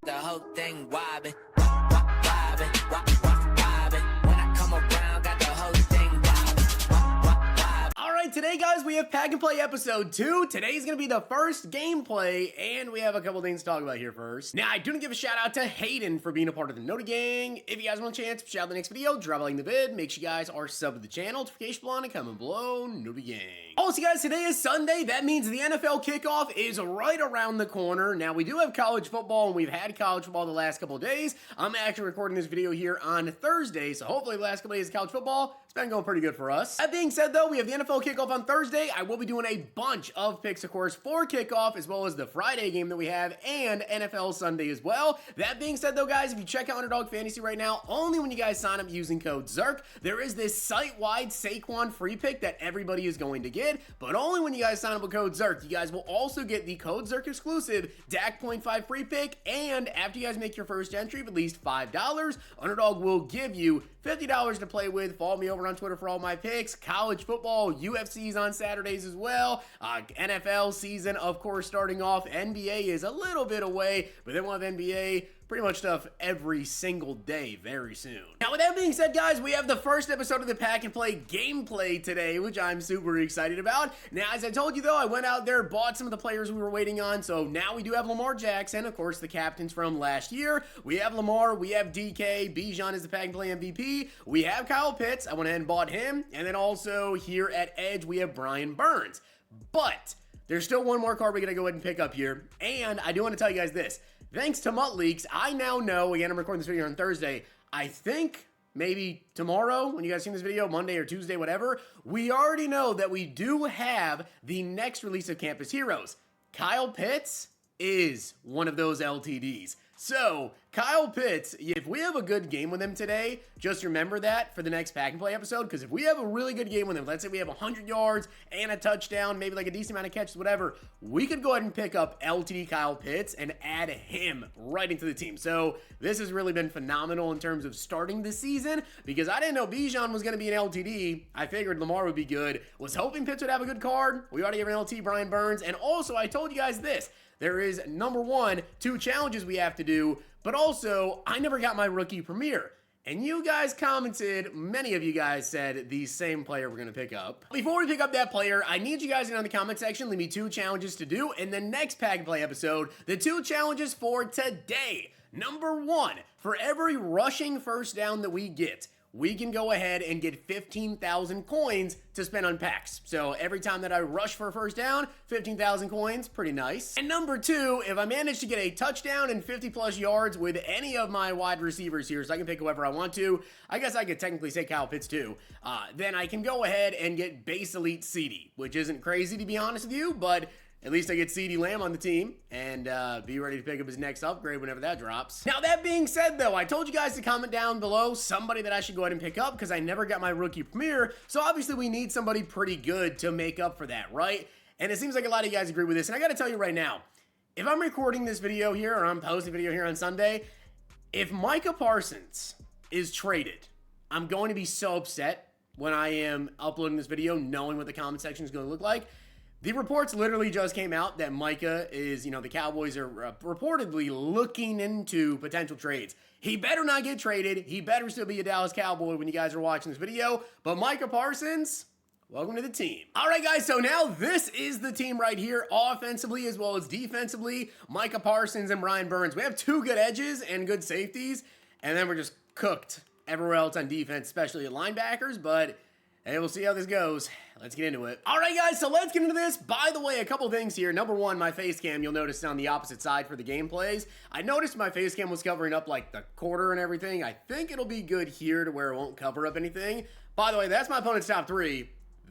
the whole thing wobbin', wobbin', wobbin'. When I come around, got the whole thing wobbin'. Alright, today guys, we have Pack and Play episode 2. Today's gonna be the first gameplay, and we have a couple things to talk about here first. Now, I do want to give a shout out to Hayden for being a part of the Nota Gang. If you guys want a chance, shout out the next video, drop a like in the vid, make sure you guys are subbed to the channel, notification bell on, and comment below, Nota Gang. Also guys, today is Sunday. That means the NFL kickoff is right around the corner. Now, we do have college football, and we've had college football the last couple of days. I'm actually recording this video here on Thursday, so hopefully the last couple of days of college football, it's been going pretty good for us. That being said though, we have the NFL kickoff on Thursday. I will be doing a bunch of picks, of course, for kickoff, as well as the Friday game that we have, and NFL Sunday as well. That being said though, guys, if you check out Underdog Fantasy right now, only when you guys sign up using code ZERK, there is this site-wide Saquon free pick that everybody is going to get, but only when you guys sign up with code ZERK. You guys will also get the code ZERK exclusive Dak 0.5 free pick, and after you guys make your first entry of at least $5, Underdog will give you $50 to play with. Follow me over on Twitter for all my picks. College football, UFC's on Saturdays as well. NFL season, of course, starting off. NBA is a little bit away, but then we'll have NBA pretty much stuff every single day very soon. Now, with that being said, guys, we have the first episode of the Pack and Play gameplay today, which I'm super excited about. Now, as I told you, though, I went out there, bought some of the players we were waiting on, so now we do have Lamar Jackson, of course, the captains from last year. We have Lamar, we have DK, Bijan is the Pack and Play MVP, we have Kyle Pitts, I went ahead and bought him, and then also here at Edge, we have Brian Burns. But there's still one more card we gotta go ahead and pick up here, and I do want to tell you guys this. Thanks to Mutt Leaks, I now know, again, I'm recording this video on Thursday, I think maybe tomorrow, when you guys see this video, Monday or Tuesday, whatever, we already know that we do have the next release of Campus Heroes. Kyle Pitts is one of those LTDs. So, Kyle Pitts, if we have a good game with him today, just remember that for the next Pack and Play episode, because if we have a really good game with him, let's say we have 100 yards and a touchdown, maybe like a decent amount of catches, whatever, we could go ahead and pick up LTD Kyle Pitts and add him right into the team. So, this has really been phenomenal in terms of starting the season, because I didn't know Bijan was going to be an LTD. I figured Lamar would be good. Was hoping Pitts would have a good card. We already have an LT, Brian Burns, and also I told you guys this. There is, number one, 2 challenges we have to do, but also, I never got my rookie premiere. And you guys commented, many of you guys said the same player we're going to pick up. Before we pick up that player, I need you guys to know in the comment section, leave me 2 challenges to do in the next Pack and Play episode. The 2 challenges for today. Number 1, for every rushing first down that we get, we can go ahead and get 15,000 coins to spend on packs. So every time that I rush for a first down, 15,000 coins, pretty nice. And number 2, if I manage to get a touchdown and 50 plus yards with any of my wide receivers here, so I can pick whoever I want to, I guess I could technically say Kyle Pitts too, then I can go ahead and get base elite CD, which isn't crazy to be honest with you, but at least I get CeeDee Lamb on the team and be ready to pick up his next upgrade whenever that drops. Now, that being said, though, I told you guys to comment down below somebody that I should go ahead and pick up because I never got my rookie premiere, so obviously we need somebody pretty good to make up for that, right? And it seems like a lot of you guys agree with this, and I gotta tell you right now, if I'm recording this video here or I'm posting a video here on Sunday, if Micah Parsons is traded, I'm going to be so upset when I am uploading this video knowing what the comment section is going to look like. The reports literally just came out that Micah is, the Cowboys are reportedly looking into potential trades. He better not get traded. He better still be a Dallas Cowboy when you guys are watching this video. But Micah Parsons, welcome to the team. All right, guys, so now this is the team right here, offensively as well as defensively. Micah Parsons and Brian Burns. We have 2 good edges and good safeties, and then we're just cooked everywhere else on defense, especially at linebackers, but hey, we'll see how this goes. Let's get into it. All right, guys, so let's get into this. By the way, a couple things here. Number 1, my face cam, you'll notice on the opposite side for the gameplays. I noticed my face cam was covering up like the quarter and everything. I think it'll be good here to where it won't cover up anything. By the way, that's my opponent's top 3.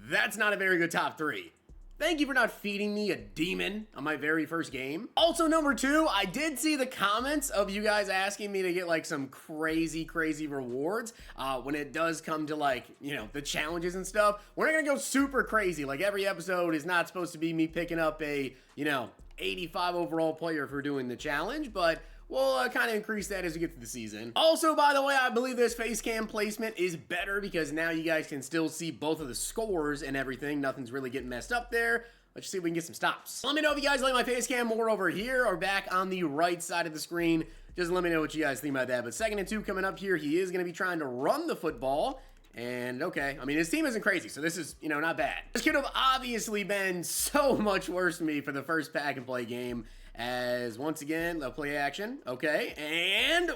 That's not a very good top 3. Thank you for not feeding me a demon on my very first game. Also, number 2, I did see the comments of you guys asking me to get like some crazy rewards when it does come to like, the challenges and stuff. We're not gonna go super crazy. Like every episode is not supposed to be me picking up a, 85 overall player for doing the challenge, but we'll kind of increase that as we get through the season. Also, by the way, I believe this face cam placement is better because now you guys can still see both of the scores and everything. Nothing's really getting messed up there. let's just see if we can get some stops. Let me know if you guys like my face cam more over here or back on the right side of the screen. Just let me know what you guys think about that. But 2nd and 2 coming up here. He is going to be trying to run the football. And okay, I mean, his team isn't crazy, so this is, you know, not bad. This could have obviously been so much worse for me for the first pack and play game. As once again, the play action. Okay, and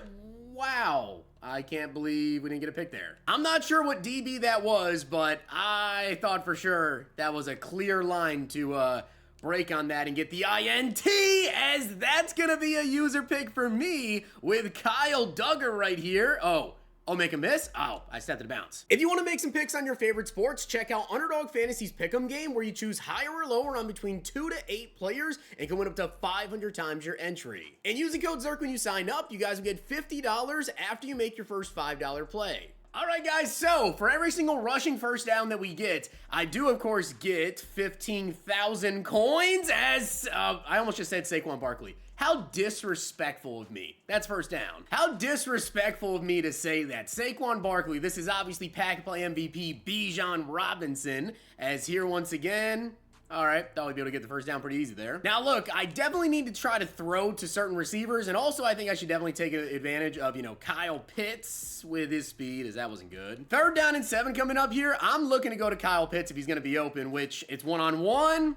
wow. I can't believe we didn't get a pick there. I'm not sure what DB that was, but I thought for sure that was a clear line to break on that and get the INT, as that's gonna be a user pick for me with Kyle Duggar right here. Oh, make a miss? Oh, I stepped out of bounds. If you want to make some picks on your favorite sports, check out Underdog Fantasy's Pick'em game, where you choose higher or lower on between 2 to 8 players and can win up to 500 times your entry. And using code ZIRK when you sign up, you guys will get $50 after you make your first $5 play. All right, guys, so for every single rushing first down that we get, I do, of course, get 15,000 coins as, I almost just said Saquon Barkley. How disrespectful of me. That's first down. How disrespectful of me to say that. Saquon Barkley, this is obviously pack and play MVP Bijan Robinson, as here once again. All right, thought we'd be able to get the first down pretty easy there. Now, look, I definitely need to try to throw to certain receivers, and also I think I should definitely take advantage of, you know, Kyle Pitts with his speed, as that wasn't good. 3rd down and 7 coming up here. I'm looking to go to Kyle Pitts if he's going to be open, which it's one-on-one.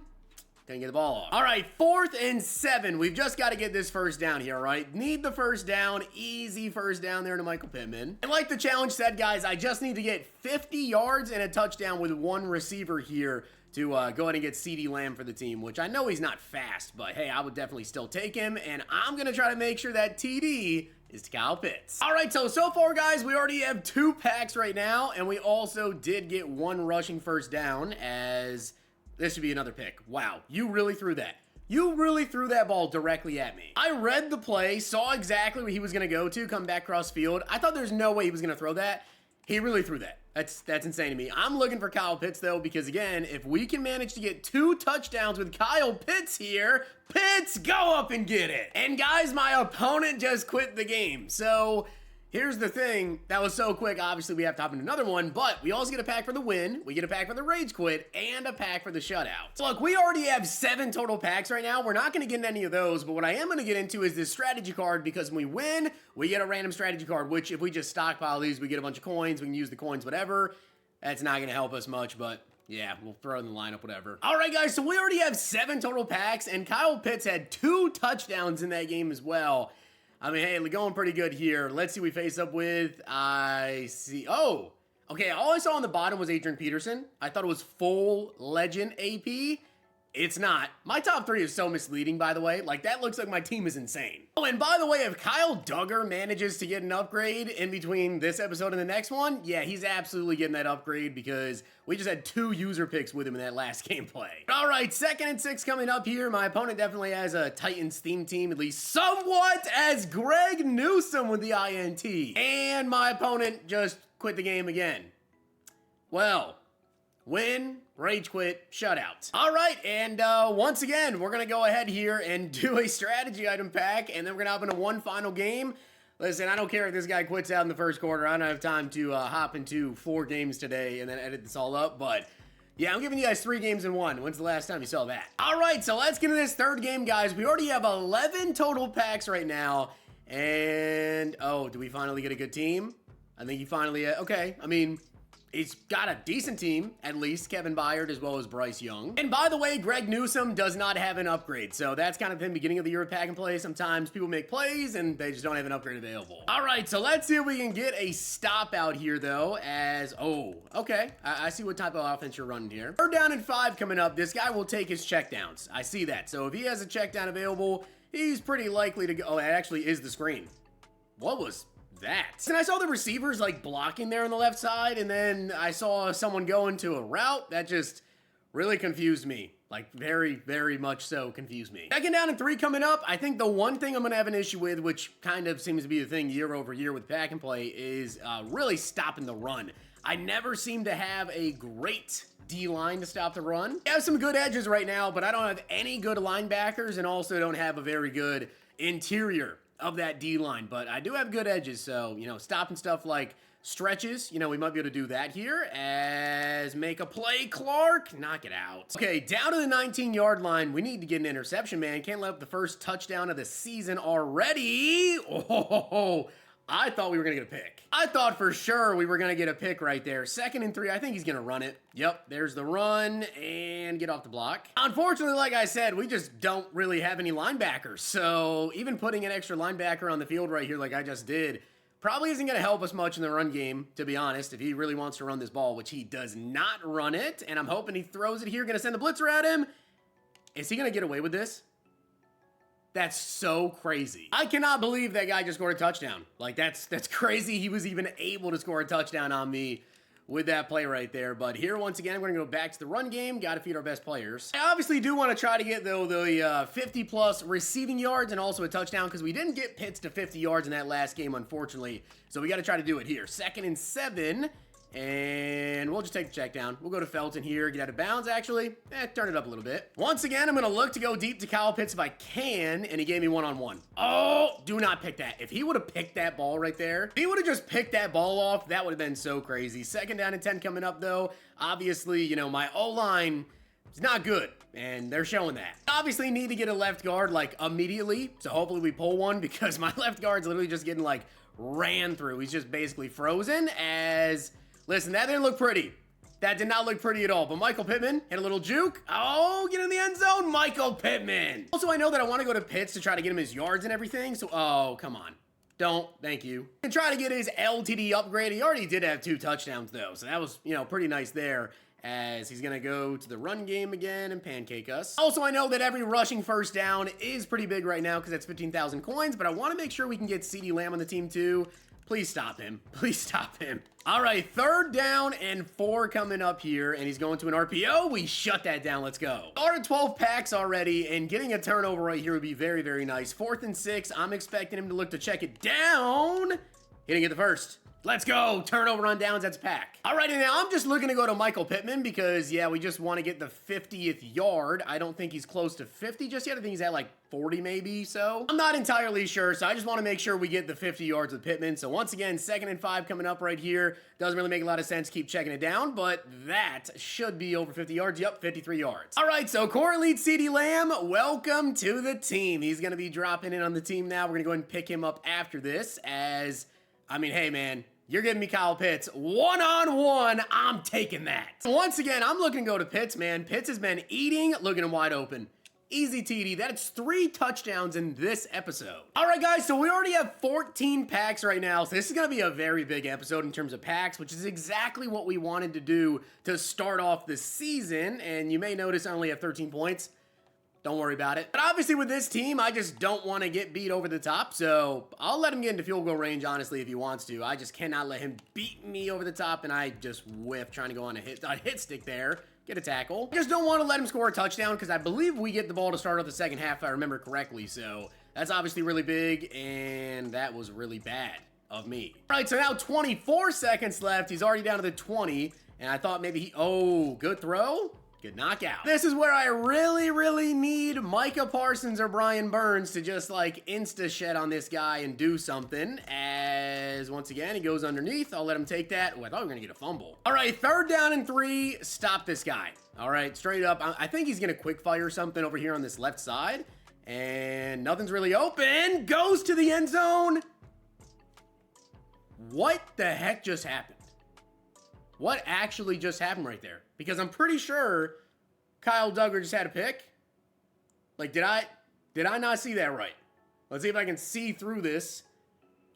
Couldn't get the ball off. All right, 4th and 7. We've just got to get this first down here, all right? Need the first down. Easy first down there to Michael Pittman. And like the challenge said, guys, I just need to get 50 yards and a touchdown with one receiver here to go ahead and get CeeDee Lamb for the team, which I know he's not fast, but hey, I would definitely still take him, and I'm going to try to make sure that TD is to Kyle Pitts. All right, so far, guys, we already have 2 packs right now, and we also did get 1 rushing first down, as this should be another pick. Wow, you really threw that. You really threw that ball directly at me. I read the play, saw exactly where he was going to go to, come back cross field. I thought there's no way he was going to throw that. He really threw that. That's insane to me. I'm looking for Kyle Pitts, though, because, again, if we can manage to get 2 touchdowns with Kyle Pitts here, Pitts, go up and get it. And, guys, my opponent just quit the game. So here's the thing. That was so quick. Obviously, we have to hop into another one, but we also get a pack for the win. We get a pack for the rage quit and a pack for the shutout. So, look, we already have 7 total packs right now. We're not going to get into any of those, but what I am going to get into is this strategy card, because when we win, we get a random strategy card, which if we just stockpile these, we get a bunch of coins. We can use the coins, whatever. That's not going to help us much, but yeah, we'll throw in the lineup, whatever. All right, guys, so we already have 7 total packs, and Kyle Pitts had 2 touchdowns in that game as well. I mean, hey, we're going pretty good here. Let's see who we face up with. I see. Oh, okay. All I saw on the bottom was Adrian Peterson. I thought it was full legend AP. It's not. My top 3 is so misleading, by the way. Like, that looks like my team is insane. Oh, and by the way, if Kyle Duggar manages to get an upgrade in between this episode and the next one, yeah, he's absolutely getting that upgrade, because we just had 2 user picks with him in that last gameplay. All right, 2nd and 6 coming up here. My opponent definitely has a Titans theme team, at least somewhat, as Greg Newsome with the INT. And my opponent just quit the game again. Well, win, rage quit, shutout. All right, and once again, we're gonna go ahead here and do a strategy item pack, and then we're gonna hop into one final game. Listen, I don't care if this guy quits out in the first quarter. I don't have time to hop into 4 games today and then edit this all up, but yeah, I'm giving you guys 3 games in 1. When's the last time you saw that? All right, so let's get into this 3rd game, guys. We already have 11 total packs right now, and oh, do we finally get a good team? I think you finally, okay, I mean, he's got a decent team, at least. Kevin Byard as well as Bryce Young. And by the way, Greg Newsome does not have an upgrade. So that's kind of him beginning of the year pack and play. Sometimes people make plays and they just don't have an upgrade available. All right, so let's see if we can get a stop out here, though, as, oh, okay. I see what type of offense you're running here. 3rd down and 5 coming up. This guy will take his checkdowns. I see that. So if he has a check down available, he's pretty likely to go. Oh, it actually is the screen. What was that? And I saw the receivers like blocking there on the left side, and then I saw someone go into a route that just really confused me. Like, very, very much so confused me. 2nd down and 3 coming up. I think the one thing I'm going to have an issue with, which kind of seems to be the thing year over year with pack and play, is really stopping the run. I never seem to have a great D-line to stop the run. I have some good edges right now, but I don't have any good linebackers, and also don't have a very good interior of that D-line, but I do have good edges, so, you know, stopping stuff like stretches, you know, we might be able to do that here as make a play, Clark, knock it out. Okay, down to the 19-yard line. We need to get an interception, man. Can't let up the first touchdown of the season already. Oh, I thought we were going to get a pick. I thought for sure we were going to get a pick right there. 2nd and 3. I think he's going to run it. Yep, there's the run and get off the block. Unfortunately, like I said, we just don't really have any linebackers. So even putting an extra linebacker on the field right here like I just did probably isn't going to help us much in the run game, to be honest, if he really wants to run this ball, which he does not run it. And I'm hoping he throws it here. Going to send the blitzer at him. Is he going to get away with this? That's so crazy. I cannot believe that guy just scored a touchdown. Like, that's crazy. He was even able to score a touchdown on me with that play right there. But here, once again, we're going to go back to the run game. Got to feed our best players. I obviously do want to try to get, though, the 50-plus receiving yards and also a touchdown because we didn't get Pitts to 50 yards in that last game, unfortunately. So we got to try to do it here. 2nd and 7. And we'll just take the check down. We'll go to Felton here, get out of bounds, actually. Turn it up a little bit. Once again, I'm going to look to go deep to Kyle Pitts if I can, and he gave me one-on-one. Oh, do not pick that. If he would have picked that ball right there, if he would have just picked that ball off, that would have been so crazy. 2nd down and 10 coming up, though. Obviously, you know, my O-line is not good, and they're showing that. Obviously, need to get a left guard, like, immediately, so hopefully we pull one, because my left guard's literally just getting, like, ran through. He's just basically frozen as... Listen, that didn't look pretty. That did not look pretty at all. But Michael Pittman hit a little juke. Oh, get in the end zone, Michael Pittman. Also, I know that I want to go to Pitts to try to get him his yards and everything. So, oh, come on. Don't. Thank you. And try to get his LTD upgrade. He already did have 2 touchdowns, though. So that was, you know, pretty nice there. As he's going to go to the run game again and pancake us. Also, I know that every rushing first down is pretty big right now because that's 15,000 coins. But I want to make sure we can get CeeDee Lamb on the team, too. Please stop him. Please stop him. All right, 3rd down and 4 coming up here, and he's going to an RPO. We shut that down. Let's go. Started 12 packs already, and getting a turnover right here would be very, very nice. 4th and 6. I'm expecting him to look to check it down. He didn't get the first. Let's go. Turnover on downs. That's pack. All right, and now I'm just looking to go to Michael Pittman because, yeah, we just want to get the 50th yard. I don't think he's close to 50 just yet. I think he's at like 40 maybe, so I'm not entirely sure. So I just want to make sure we get the 50 yards with Pittman. So once again, 2nd and 5 coming up right here. Doesn't really make a lot of sense. Keep checking it down, but that should be over 50 yards. Yep, 53 yards. All right, so core lead CeeDee Lamb, welcome to the team. He's going to be dropping in on the team now. We're going to go ahead and pick him up after this as, I mean, hey, man. You're giving me Kyle Pitts one-on-one. I'm taking that. Once again, I'm looking to go to Pitts, man. Pitts has been eating, looking him wide open. Easy TD. That's 3 touchdowns in this episode. All right, guys, so we already have 14 packs right now. So this is going to be a very big episode in terms of packs, which is exactly what we wanted to do to start off the season. And you may notice I only have 13 points. Don't worry about it. But obviously with this team, I just don't want to get beat over the top. So I'll let him get into field goal range, honestly, if he wants to. I just cannot let him beat me over the top. And I just whiff trying to go on a hit stick there. Get a tackle. I just don't want to let him score a touchdown because I believe we get the ball to start off the second half, if I remember correctly. So that's obviously really big. And that was really bad of me. All right, so now 24 seconds left. He's already down to the 20. And I thought maybe oh, good throw. Good knockout. This is where I really, really need Micah Parsons or Brian Burns to just like insta-shed on this guy and do something. As once again, he goes underneath. I'll let him take that. Oh, I thought we were going to get a fumble. All right, 3rd down and 3. Stop this guy. All right, straight up. I think he's going to quick fire something over here on this left side. And nothing's really open. Goes to the end zone. What the heck just happened? What actually just happened right there? Because I'm pretty sure Kyle Duggar just had a pick. Like, did I not see that right? Let's see if I can see through this.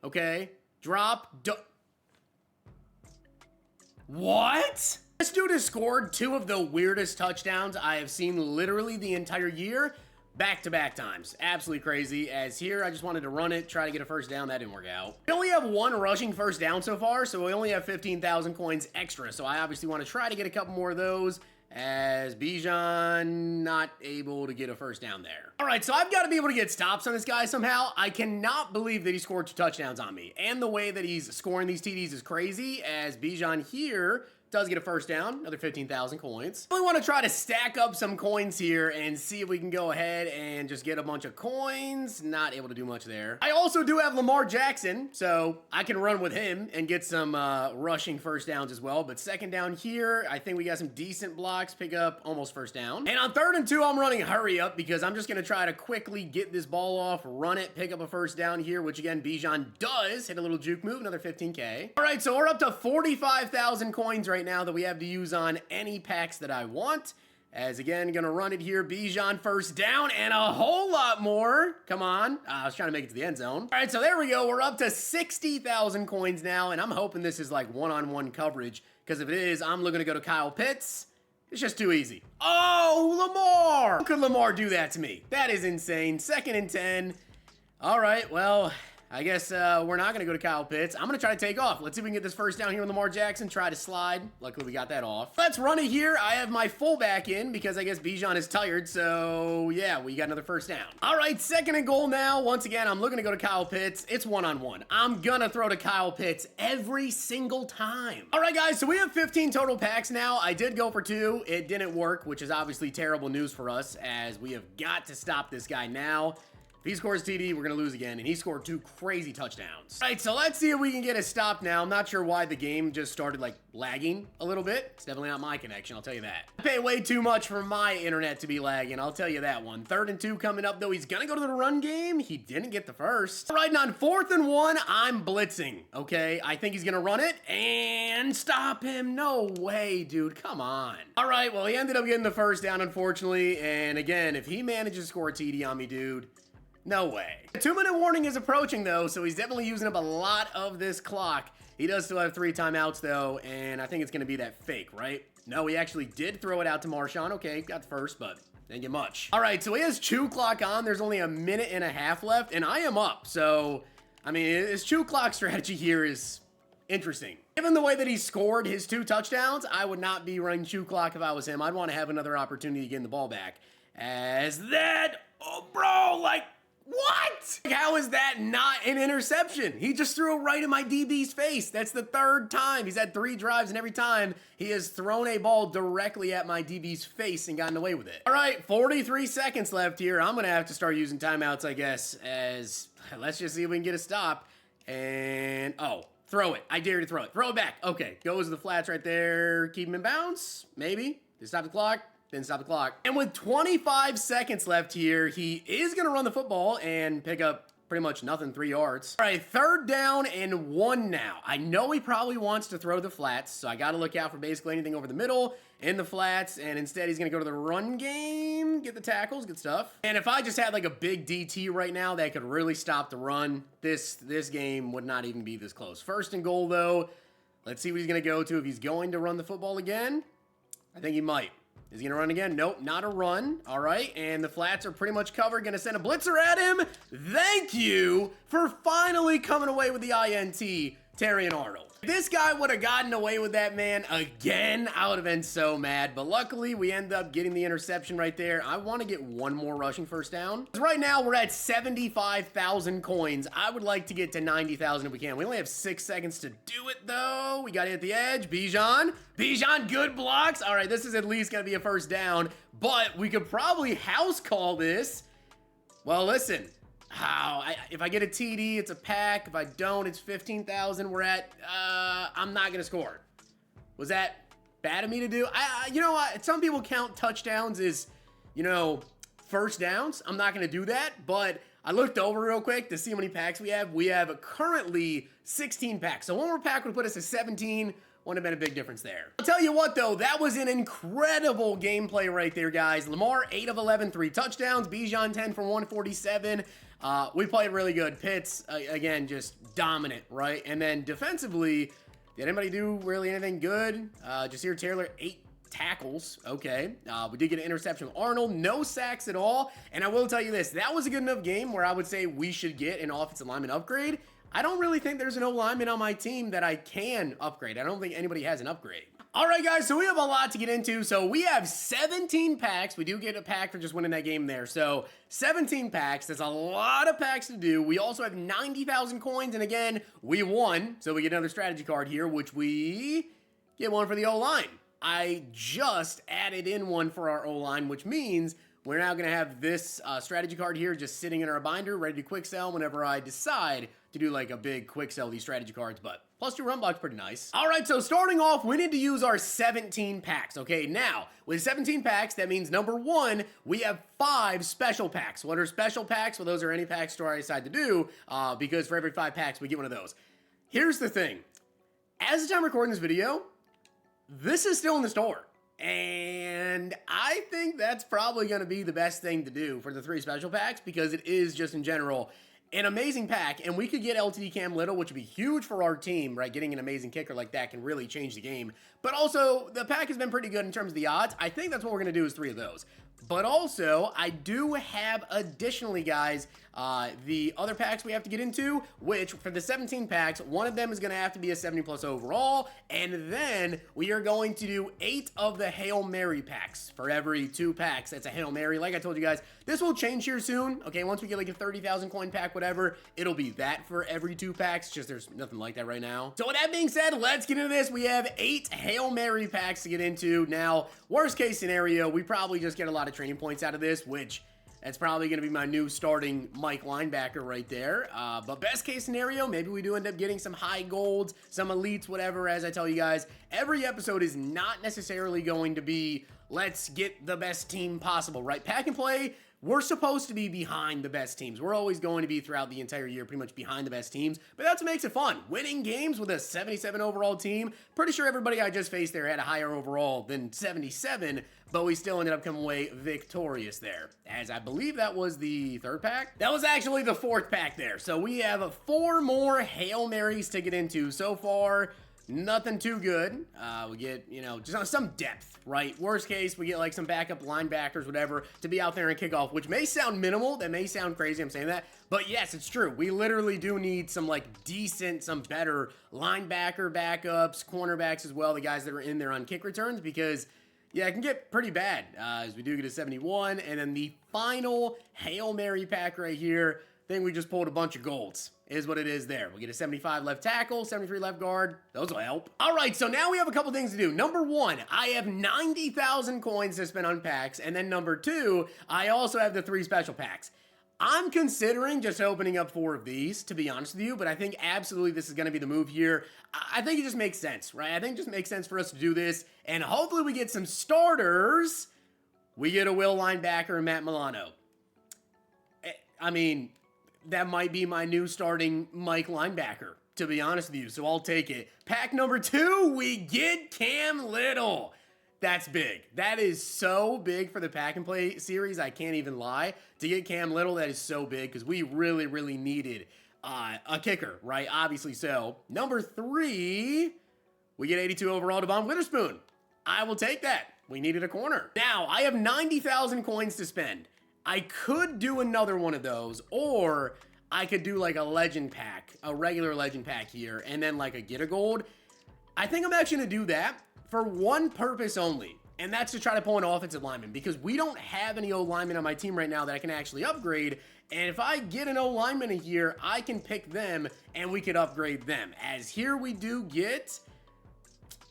Okay. Drop. What? This dude has scored 2 of the weirdest touchdowns I have seen literally the entire year. Back-to-back times. Absolutely crazy. As here, I just wanted to run it, try to get a first down. That didn't work out. We only have 1 rushing first down so far, so we only have 15,000 coins extra. So I obviously want to try to get a couple more of those, as Bijan not able to get a first down there. All right, so I've got to be able to get stops on this guy somehow. I cannot believe that he scored 2 touchdowns on me. And the way that he's scoring these TDs is crazy, as Bijan here does get a first down, another 15,000 coins. We want to try to stack up some coins here and see if we can go ahead and just get a bunch of coins. Not able to do much there. I also do have Lamar Jackson, so I can run with him and get some rushing first downs as well. But second down here, I think we got some decent blocks, pick up almost first down. And on 3rd and 2, I'm running hurry up because I'm just going to try to quickly get this ball off, run it, pick up a first down here, which again, Bijan does. Hit a little juke move, another 15K. All right, so we're up to 45,000 coins right now that we have to use on any packs that I want. As again, gonna run it here. Bijan first down and a whole lot more. Come on. I was trying to make it to the end zone. All right, so there we go. We're up to 60,000 coins now, and I'm hoping this is like one-on-one coverage, because if it is, I'm looking to go to Kyle Pitts. It's just too easy. Oh, Lamar! How could Lamar do that to me? That is insane. 2nd and 10. All right, well, I guess we're not going to go to Kyle Pitts. I'm going to try to take off. Let's see if we can get this first down here with Lamar Jackson. Try to slide. Luckily, we got that off. Let's run it here. I have my fullback in because I guess Bijan is tired. So, yeah, we got another first down. All right, 2nd and goal now. Once again, I'm looking to go to Kyle Pitts. It's one-on-one. I'm going to throw to Kyle Pitts every single time. All right, guys, so we have 15 total packs now. I did go for 2. It didn't work, which is obviously terrible news for us, as we have got to stop this guy now. If he scores TD, we're going to lose again, and he scored 2 crazy touchdowns. All right, so let's see if we can get a stop now. I'm not sure why the game just started, like, lagging a little bit. It's definitely not my connection, I'll tell you that. I pay way too much for my internet to be lagging, I'll tell you that one. 3rd and 2 coming up, though. He's going to go to the run game. He didn't get the first. All right, and on 4th and 1, I'm blitzing, okay? I think he's going to run it and stop him. No way, dude. Come on. All right, well, he ended up getting the first down, unfortunately, and again, if he manages to score a TD on me, dude, no way. The 2-minute warning is approaching, though, so he's definitely using up a lot of this clock. He does still have 3 timeouts, though, and I think it's going to be that fake, right? No, he actually did throw it out to Marshawn. Okay, got the first, but didn't get much. All right, so he has chew clock on. There's only a minute and a half left, and I am up. So, I mean, his chew clock strategy here is interesting. Given the way that he scored his 2 touchdowns, I would not be running chew clock if I was him. I'd want to have another opportunity to get the ball back. As that, oh, bro, like, what? How is that not an interception? He just threw it right in my DB's face. That's the 3rd time. He's had 3 drives, and every time he has thrown a ball directly at my DB's face and gotten away with it. All right, 43 seconds left here. I'm going to have to start using timeouts, I guess, as let's just see if we can get a stop. And, oh, throw it. I dare you to throw it. Throw it back. Okay, goes to the flats right there. Keep him in bounds. Maybe. Just stop the clock. Didn't stop the clock. And with 25 seconds left here, he is going to run the football and pick up pretty much nothing, 3 yards. All right, 3rd down and 1 now. I know he probably wants to throw the flats, so I got to look out for basically anything over the middle in the flats, and instead he's going to go to the run game, get the tackles, good stuff. And if I just had like a big DT right now that could really stop the run, this game would not even be this close. 1st and goal, though. Let's see what he's going to go to. If he's going to run the football again, I think he might. Is he going to run again? Nope, not a run. All right, and the flats are pretty much covered. Going to send a blitzer at him. Thank you for finally coming away with the INT, Terrion Arnold. If this guy would have gotten away with that, man, again, I would have been so mad. But luckily, we end up getting the interception right there. I want to get 1 more rushing first down. Right now, we're at 75,000 coins. I would like to get to 90,000 if we can. We only have 6 seconds to do it, though. We got to hit the edge. Bijan, good blocks. All right, this is at least going to be a first down. But we could probably house call this. Well, listen. If I get a TD, it's a pack. If I don't, it's 15,000. We're at, I'm not going to score. Was that bad of me to do? You know what? Some people count touchdowns as, you know, first downs. I'm not going to do that, but I looked over real quick to see how many packs we have. We have currently 16 packs. So 1 more pack would put us at 17. Wouldn't have been a big difference there. I'll tell you what, though, that was an incredible gameplay right there, guys. Lamar, 8 of 11, 3 touchdowns. Bijan, 10 for 147. We played really good. Pitts, again, just dominant, right? And then defensively, did anybody do really anything good? Jasir Taylor, 8 tackles. Okay. We did get an interception with Arnold. No sacks at all. And I will tell you this. That was a good enough game where I would say we should get an offensive lineman upgrade. I don't really think there's an O-lineman on my team that I can upgrade. I don't think anybody has an upgrade. All right, guys, so we have a lot to get into. So we have 17 packs. We do get a pack for just winning that game there. So 17 packs. That's a lot of packs to do. We also have 90,000 coins. And again, we won. So we get another strategy card here, which we get one for the O-line. I just added in one for our O-line, which means we're now going to have this strategy card here just sitting in our binder, ready to quick sell whenever I decide to do like a big quick sell these strategy cards, but +2 run block's pretty nice. All right, so starting off, we need to use our 17 packs, okay? Now, with 17 packs, that means number one, we have 5 special packs. What are special packs? Well, those are any pack store I decide to do, because for every 5 packs, we get one of those. Here's the thing. As the time recording this video, this is still in the store. And I think that's probably going to be the best thing to do for the 3 special packs because it is just in general an amazing pack. And we could get LTD Cam Little, which would be huge for our team, right? Getting an amazing kicker like that can really change the game. But also, the pack has been pretty good in terms of the odds. I think that's what we're going to do is 3 of those. But also, I do have additionally, guys, the other packs we have to get into, which for the 17 packs, one of them is going to have to be a 70+ overall, and then we are going to do 8 of the Hail Mary packs. For every 2 packs, that's a Hail Mary. Like I told you guys, this will change here soon, okay? Once we get like a 30,000 coin pack, whatever, it'll be that for every 2 packs, just there's nothing like that right now. So with that being said, let's get into this. We have 8 Hail Mary packs to get into. Now, worst case scenario, we probably just get a lot of training points out of this, which that's probably going to be my new starting Mike linebacker right there. But best case scenario, maybe we do end up getting some high golds, some elites, whatever. As I tell you guys, every episode is not necessarily going to be, let's get the best team possible, right? Pack and play, we're supposed to be behind the best teams. We're always going to be throughout the entire year pretty much behind the best teams, but that's what makes it fun. Winning games with a 77 overall team. Pretty sure everybody I just faced there had a higher overall than 77, but we still ended up coming away victorious there, as I believe that was the 3rd pack. That was actually the 4th pack there. So we have 4 more Hail Marys to get into. So far, nothing too good. We get, you know, just some depth, right? Worst case, we get like some backup linebackers, whatever, to be out there and kick off, which may sound minimal. That may sound crazy, I'm saying that. But yes, it's true. We literally do need some like decent, some better linebacker backups, cornerbacks as well, the guys that are in there on kick returns, because yeah, it can get pretty bad as we do get a 71. And then the final Hail Mary pack right here, I think we just pulled a bunch of golds, is what it is there. We get a 75 left tackle, 73 left guard. Those will help. All right, so now we have a couple things to do. Number one, I have 90,000 coins to spend on packs. And then number 2, I also have the 3 special packs. I'm considering just opening up 4 of these, to be honest with you, but I think absolutely this is going to be the move here. I think it just makes sense, right? I think it just makes sense for us to do this, and hopefully we get some starters. We get a Will linebacker and Matt Milano. I mean, that might be my new starting Mike linebacker, to be honest with you, so I'll take it. Pack number 2, we get Cam Little. That's big. That is so big for the Pack and Play series. I can't even lie. To get Cam Little, that is so big because we really, really needed a kicker, right? Obviously so. Number 3, we get 82 overall to Devon Witherspoon. I will take that. We needed a corner. Now, I have 90,000 coins to spend. I could do another one of those, or I could do like a legend pack, a regular legend pack here, and then like a get a gold. I think I'm actually going to do that for one purpose only, and that's to try to pull an offensive lineman, because we don't have any O-linemen on my team right now that I can actually upgrade, and if I get an O-lineman in here, I can pick them, and we could upgrade them. As here we do get,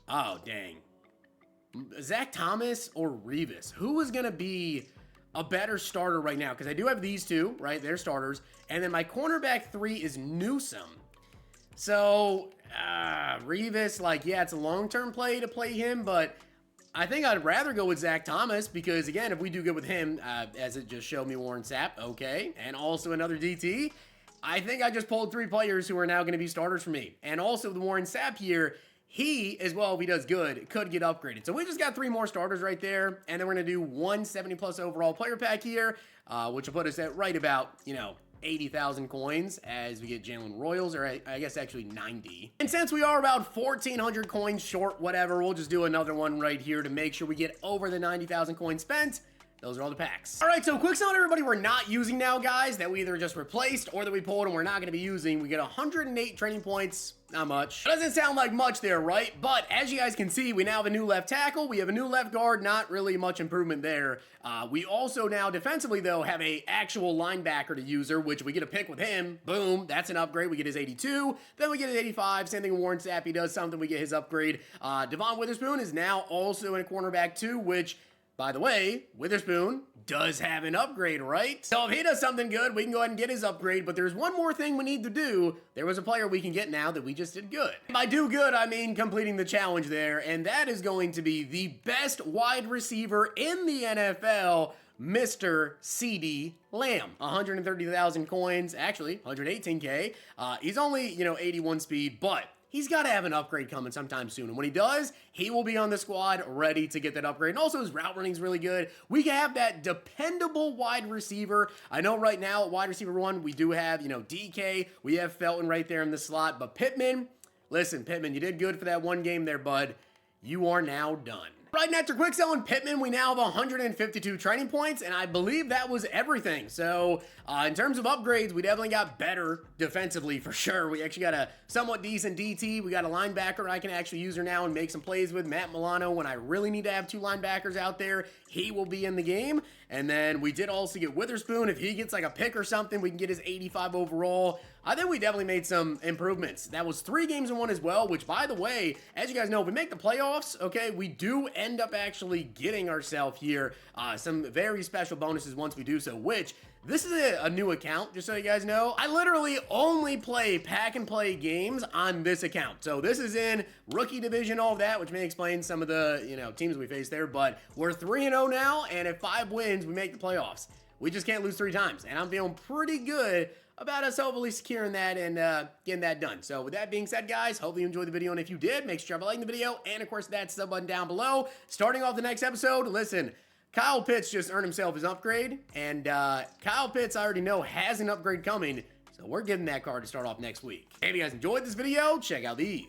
oh, dang, Zach Thomas or Revis. Who is going to be a better starter right now? Because I do have these 2, right? They're starters, and then my cornerback 3 is Newsome. So, Revis, like, yeah, it's a long-term play to play him, but I think I'd rather go with Zach Thomas because, again, if we do good with him, as it just showed me Warren Sapp, okay, and also another DT, I think I just pulled 3 players who are now going to be starters for me. And also the Warren Sapp here, he, as well, if he does good, could get upgraded. So we just got 3 more starters right there, and then we're going to do 1 70+ overall player pack here, which will put us at right about, you know, 80,000 coins as we get Jalen Royals, or I guess actually 90. And since we are about 1,400 coins short, whatever, we'll just do another one right here to make sure we get over the 90,000 coins spent. those are all the packs. All right, so quick sell on everybody we're not using now, guys, that we either just replaced or that we pulled and we're not going to be using. We get 108 training points. Not much. Doesn't sound like much there, right? But as you guys can see, we now have a new left tackle. We have a new left guard. Not really much improvement there. We also now defensively, though, have a actual linebacker to user, which we get a pick with him. Boom. That's an upgrade. We get his 82. Then we get his 85. Same thing with Warren Sapp. He does something. We get his upgrade. Devon Witherspoon is now also in a cornerback, too, which... By the way, Witherspoon does have an upgrade, right? So if he does something good, we can go ahead and get his upgrade, but there's one more thing we need to do. There was a player we can get now that we just did good. By do good, I mean completing the challenge there, and that is going to be the best wide receiver in the NFL, Mr. CeeDee Lamb. 130,000 coins, actually 118K. He's only, 81 speed, but he's got to have an upgrade coming sometime soon. And when he does, he will be on the squad ready to get that upgrade. And also his route running is really good. We can have that dependable wide receiver. I know right now at wide receiver 1, we do have, DK. We have Felton right there in the slot. But Pittman, listen, Pittman, you did good for that one game there, bud. You are now done. Right after quick selling Pittman, we now have 152 training points, and I believe that was everything. So, in terms of upgrades, we definitely got better defensively for sure. We actually got a somewhat decent DT. We got a linebacker I can actually use her now and make some plays with. Matt Milano, when I really need to have 2 linebackers out there, he will be in the game. And then we did also get Witherspoon. If he gets like a pick or something, we can get his 85 overall. I think we definitely made some improvements. That was 3 games in 1 as well, which, by the way, as you guys know, if we make the playoffs, okay, we do end up actually getting ourselves here some very special bonuses once we do so, which this is a new account, just so you guys know. I literally only play pack and play games on this account. So this is in rookie division, all of that, which may explain some of the, teams we face there, but we're 3-0 now, and at 5 wins, we make the playoffs. We just can't lose 3 times, and I'm feeling pretty good about us hopefully securing that and getting that done. So with that being said, guys, hopefully you enjoyed the video, and if you did, make sure you like the video, and of course that sub button down below. Starting off the next episode, listen, Kyle Pitts just earned himself his upgrade, and Kyle Pitts, I already know, has an upgrade coming, so we're giving that card to start off next week. If you guys enjoyed this video, check out these.